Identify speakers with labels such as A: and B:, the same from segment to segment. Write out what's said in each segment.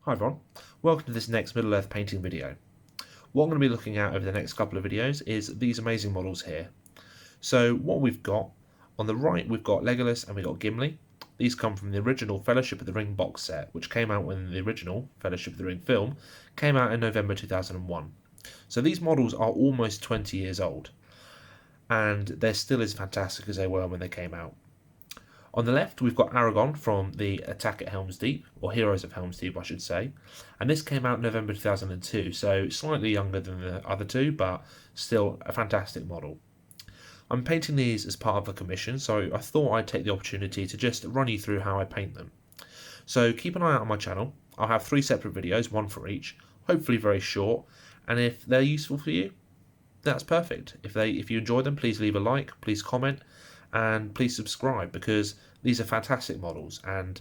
A: Hi everyone, welcome to this next Middle-earth painting video. What I'm going to be looking at over the next couple of videos is these amazing models here. So what we've got, on the right we've got Legolas and we've got Gimli. These come from the original Fellowship of the Ring box set, which came out when the original Fellowship of the Ring film came out in November 2001. So these models are almost 20 years old, and they're still as fantastic as they were when they came out. On the left, we've got Aragon from the Attack at Helm's Deep, or Heroes of Helm's Deep, I should say. And this came out in November 2002, so slightly younger than the other two, but still a fantastic model. I'm painting these as part of a commission, so I thought I'd take the opportunity to just run you through how I paint them. So keep an eye out on my channel. I'll have 3 separate videos, one for each, hopefully very short, and if they're useful for you, that's perfect. If you enjoy them, please leave a like, please comment, and please subscribe, because these are fantastic models. And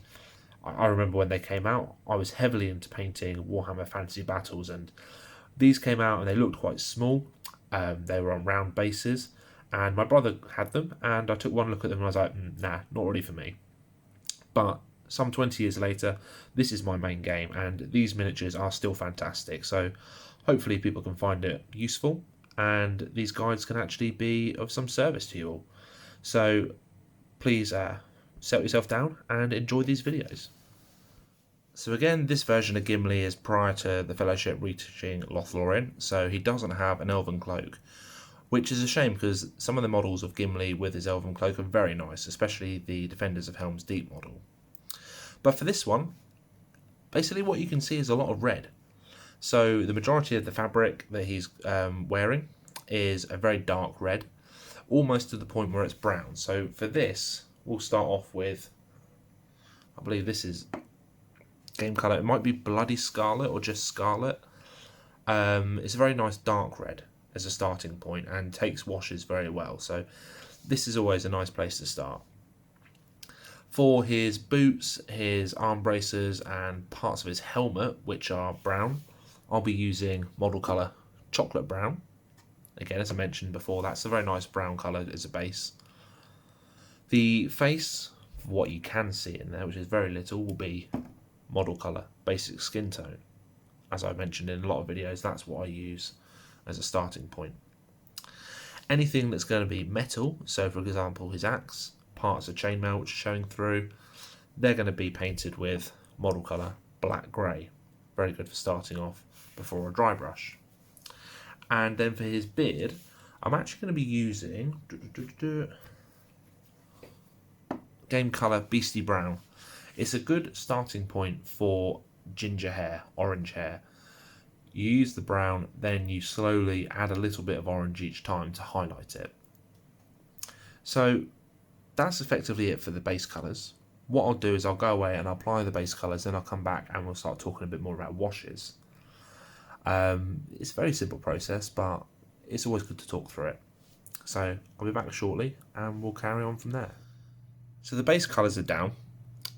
A: I remember when they came out, I was heavily into painting Warhammer Fantasy Battles, and these came out and they looked quite small. They were on round bases, and my brother had them, and I took one look at them and I was like, nah, not really for me. But some 20 years later, this is my main game, and these miniatures are still fantastic. So hopefully people can find it useful, and these guides can actually be of some service to you all. So please settle yourself down and enjoy these videos. So again, this version of Gimli is prior to the Fellowship reaching Lothlorien, so he doesn't have an elven cloak, which is a shame because some of the models of Gimli with his elven cloak are very nice, especially the Defenders of Helm's Deep model. But for this one, basically what you can see is a lot of red. So the majority of the fabric that he's wearing is a very dark red, almost to the point where it's brown. So for this, we'll start off with, I believe this is game colour. It might be Bloody Scarlet or just Scarlet. It's a very nice dark red as a starting point and takes washes very well. So this is always a nice place to start. For his boots, his arm braces and parts of his helmet, which are brown, I'll be using model colour chocolate brown. Again, as I mentioned before, that's a very nice brown colour as a base. The face, what you can see in there, which is very little, will be model colour basic skin tone. As I mentioned in a lot of videos, that's what I use as a starting point. Anything that's going to be metal, so for example his axe, parts of chainmail which are showing through, they're going to be painted with model colour black grey. Very good for starting off before a dry brush. And then for his beard, I'm actually going to be using game colour Beastie Brown. It's a good starting point for ginger hair, orange hair. You use the brown, then you slowly add a little bit of orange each time to highlight it. So that's effectively it for the base colours. What I'll do is I'll go away and I'll apply the base colours, then I'll come back and we'll start talking a bit more about washes. It's a very simple process, but it's always good to talk through it. So I'll be back shortly and we'll carry on from there. So the base colours are down,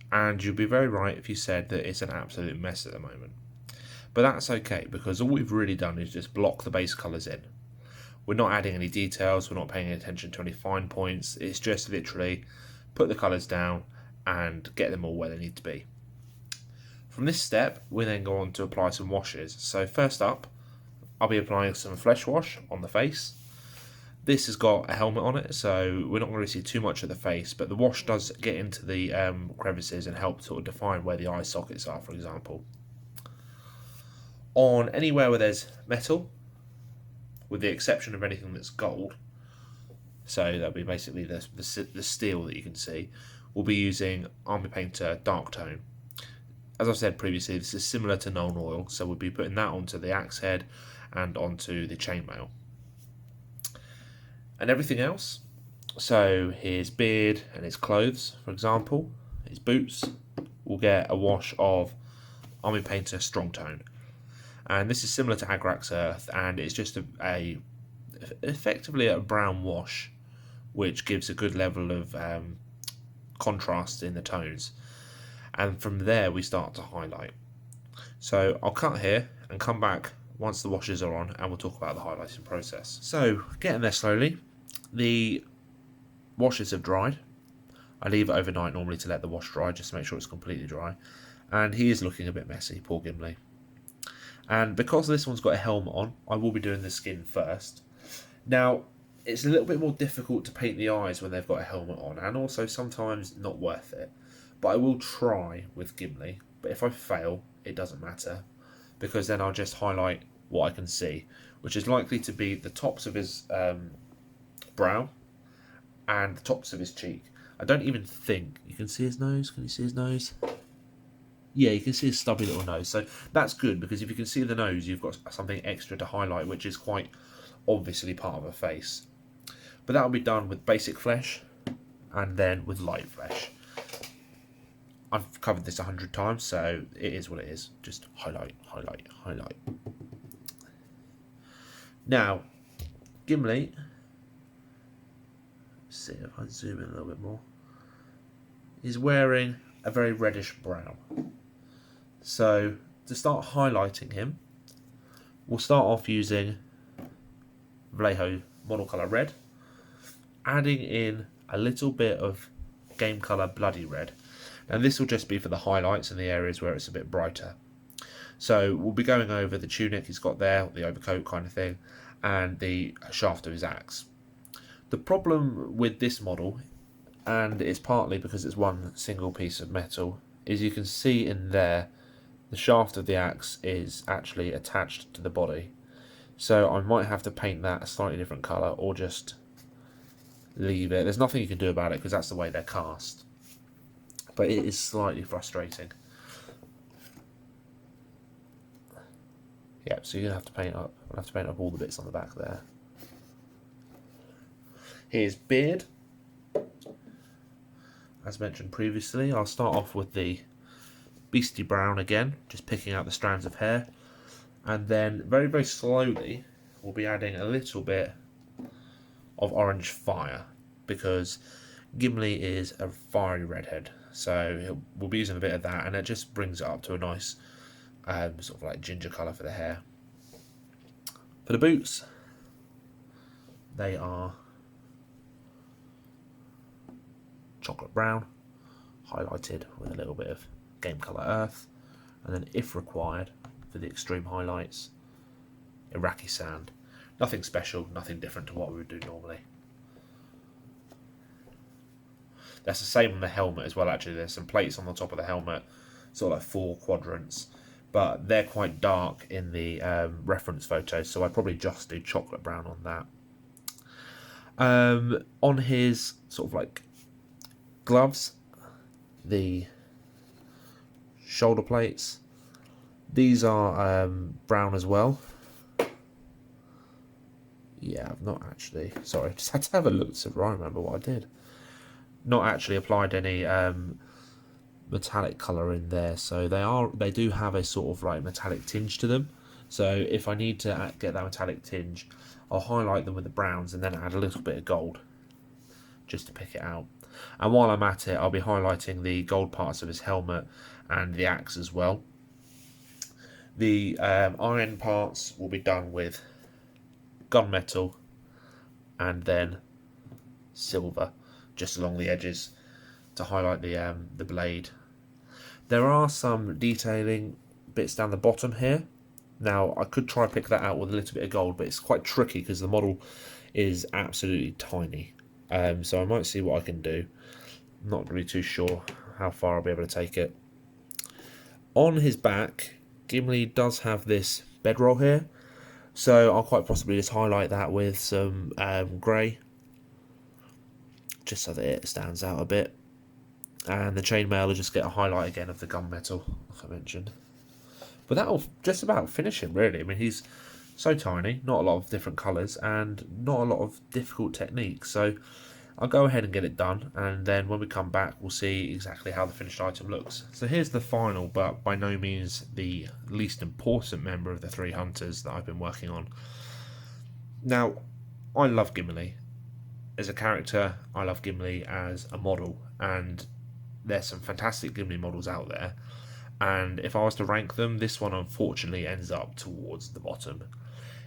A: and you'll be very right if you said that it's an absolute mess at the moment. But that's okay, because all we've really done is just block the base colours in. We're not adding any details, we're not paying attention to any fine points, it's just literally put the colours down and get them all where they need to be. From this step, we then go on to apply some washes. So first up, I'll be applying some flesh wash on the face. This has got a helmet on it, so we're not going to see too much of the face, but the wash does get into the crevices and help sort of define where the eye sockets are, for example. On anywhere where there's metal, with the exception of anything that's gold, so that'll be basically the steel that you can see, we'll be using Army Painter Dark Tone. As I've said previously, this is similar to Nuln Oil, so we'll be putting that onto the axe head and onto the chainmail. And everything else, so his beard and his clothes, for example, his boots, will get a wash of Army Painter Strong Tone. And this is similar to Agrax Earth, and it's just effectively a brown wash, which gives a good level of contrast in the tones. And from there we start to highlight. So I'll cut here and come back once the washes are on and we'll talk about the highlighting process. So getting there slowly, the washes have dried. I leave it overnight normally to let the wash dry just to make sure it's completely dry. and he is looking a bit messy, poor Gimli. And because this one's got a helmet on, I will be doing the skin first. Now, it's a little bit more difficult to paint the eyes when they've got a helmet on, and also sometimes not worth it. But I will try with Gimli, but if I fail, it doesn't matter, because then I'll just highlight what I can see, which is likely to be the tops of his brow and the tops of his cheek. I don't even think you can see his nose. Can you see his nose? Yeah, you can see his stubby little nose. So that's good, because if you can see the nose, you've got something extra to highlight, which is quite obviously part of a face. But that will be done with basic flesh and then with light flesh. I've covered this 100 times, so it is what it is. Just highlight, highlight, highlight. Now, Gimli, let's see if I zoom in a little bit more, is wearing a very reddish brown. So to start highlighting him, we'll start off using Vallejo Model Colour Red, adding in a little bit of Game Colour Bloody Red. Now this will just be for the highlights and the areas where it's a bit brighter. So we'll be going over the tunic he's got there, the overcoat kind of thing, and the shaft of his axe. The problem with this model, and it's partly because it's one single piece of metal, is you can see in there the shaft of the axe is actually attached to the body. So I might have to paint that a slightly different colour, or just leave it. There's nothing you can do about it because that's the way they're cast. But it is slightly frustrating. Yep, so you're gonna have to paint up. I'll have to paint up all the bits on the back there. Here's beard. As mentioned previously, I'll start off with the beastie brown again, just picking out the strands of hair, and then very, very slowly we'll be adding a little bit of orange fire, because Gimli is a fiery redhead, so we'll be using a bit of that, and it just brings it up to a nice sort of like ginger colour for the hair. For the boots, they are chocolate brown, highlighted with a little bit of Game Colour Earth, and then if required, for the extreme highlights, Iraqi sand. Nothing special, nothing different to what we would do normally. That's the same on the helmet as well, actually. There's some plates on the top of the helmet, sort of like 4 quadrants, but they're quite dark in the reference photos, so I'd probably just do chocolate brown on that. On his sort of like gloves, the shoulder plates, these are brown as well. Yeah, I've not actually, sorry, just had to have a look so I remember what I did. Not actually applied any metallic colour in there, so they do have a sort of like metallic tinge to them. So if I need to get that metallic tinge, I'll highlight them with the browns and then add a little bit of gold just to pick it out. And while I'm at it, I'll be highlighting the gold parts of his helmet and the axe as well. The iron parts will be done with gunmetal and then silver just along the edges to highlight the blade. There are some detailing bits down the bottom here. Now I could try pick that out with a little bit of gold, but it's quite tricky because the model is absolutely tiny. So I might see what I can do. I'm not really too sure how far I'll be able to take it. On his back, Gimli does have this bedroll here, so I'll quite possibly just highlight that with some grey, just so that it stands out a bit. And the chainmail will just get a highlight again of the gunmetal, like I mentioned. But that'll just about finish him, really. I mean, he's so tiny, not a lot of different colours, and not a lot of difficult techniques. So I'll go ahead and get it done, and then when we come back, we'll see exactly how the finished item looks. So here's the final, but by no means the least important member of the 3 hunters that I've been working on. Now, I love Gimli as a character, I love Gimli as a model, and there's some fantastic Gimli models out there, and if I was to rank them, this one unfortunately ends up towards the bottom.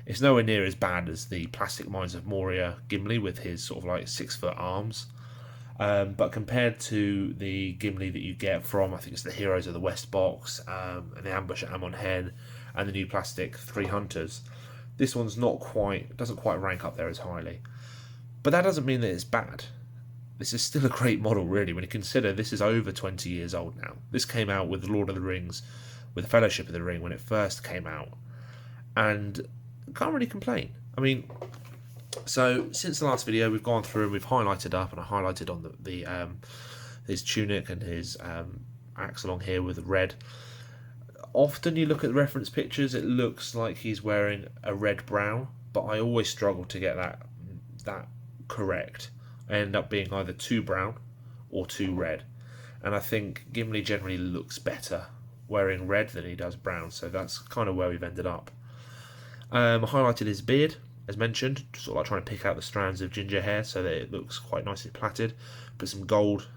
A: It's nowhere near as bad as the Plastic Mines of Moria Gimli with his sort of like 6-foot arms, But compared to the Gimli that you get from, I think it's the Heroes of the West box, and the Ambush at Amon Hen, and the new plastic 3 Hunters, this one's doesn't quite rank up there as highly. But that doesn't mean that it's bad. This is still a great model, really, when you consider this is over 20 years old now. This came out with Lord of the Rings, with Fellowship of the Ring when it first came out, and can't really complain. I mean, so since the last video, we've gone through and we've highlighted up, and I highlighted on his tunic and his axe along here with red. Often you look at the reference pictures, it looks like he's wearing a red brown, but I always struggle to get that correct. I end up being either too brown or too red, and I think Gimli generally looks better wearing red than he does brown, so that's kind of where we've ended up. I highlighted his beard, as mentioned, sort of like trying to pick out the strands of ginger hair so that it looks quite nicely plaited. Put some gold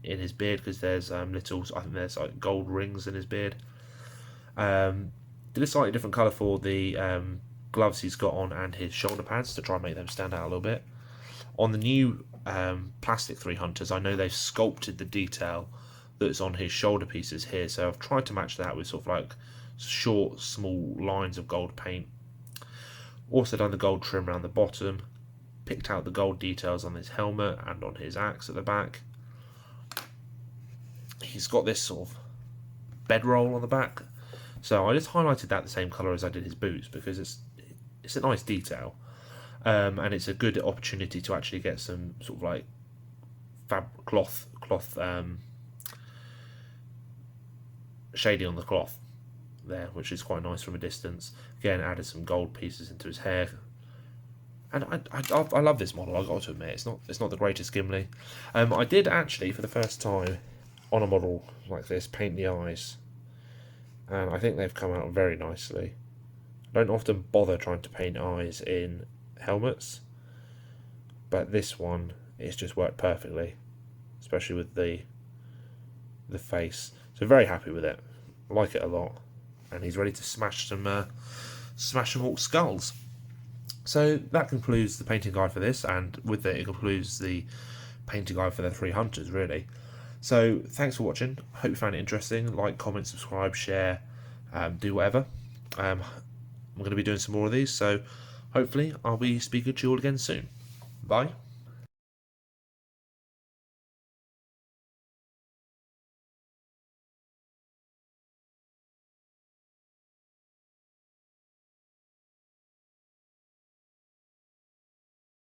A: in his beard because there's I think there's like gold rings in his beard. Did a slightly different colour for the gloves he's got on and his shoulder pads to try and make them stand out a little bit. On the new plastic 3 Hunters, I know they've sculpted the detail that's on his shoulder pieces here, so I've tried to match that with sort of like short, small lines of gold paint. Also done the gold trim around the bottom, picked out the gold details on his helmet and on his axe at the back. He's got this sort of bedroll on the back, so I just highlighted that the same colour as I did his boots because it's a nice detail. And it's a good opportunity to actually get some sort of like cloth shading on the cloth there, which is quite nice from a distance. Again, added some gold pieces into his hair, and I love this model. I got to admit, it's not the greatest Gimli. I did actually, for the first time on a model like this, paint the eyes, and I think they've come out very nicely. I don't often bother trying to paint eyes in helmets, but this one, it's just worked perfectly, especially with the face. So very happy with it. I like it a lot, and he's ready to smash some orc skulls. So that concludes the painting guide for this, and with it concludes the painting guide for the 3 Hunters, really. So thanks for watching. Hope you found it interesting. Like, comment, subscribe, share, do whatever. I'm going to be doing some more of these, so hopefully I'll be speaking to you all again soon. Bye.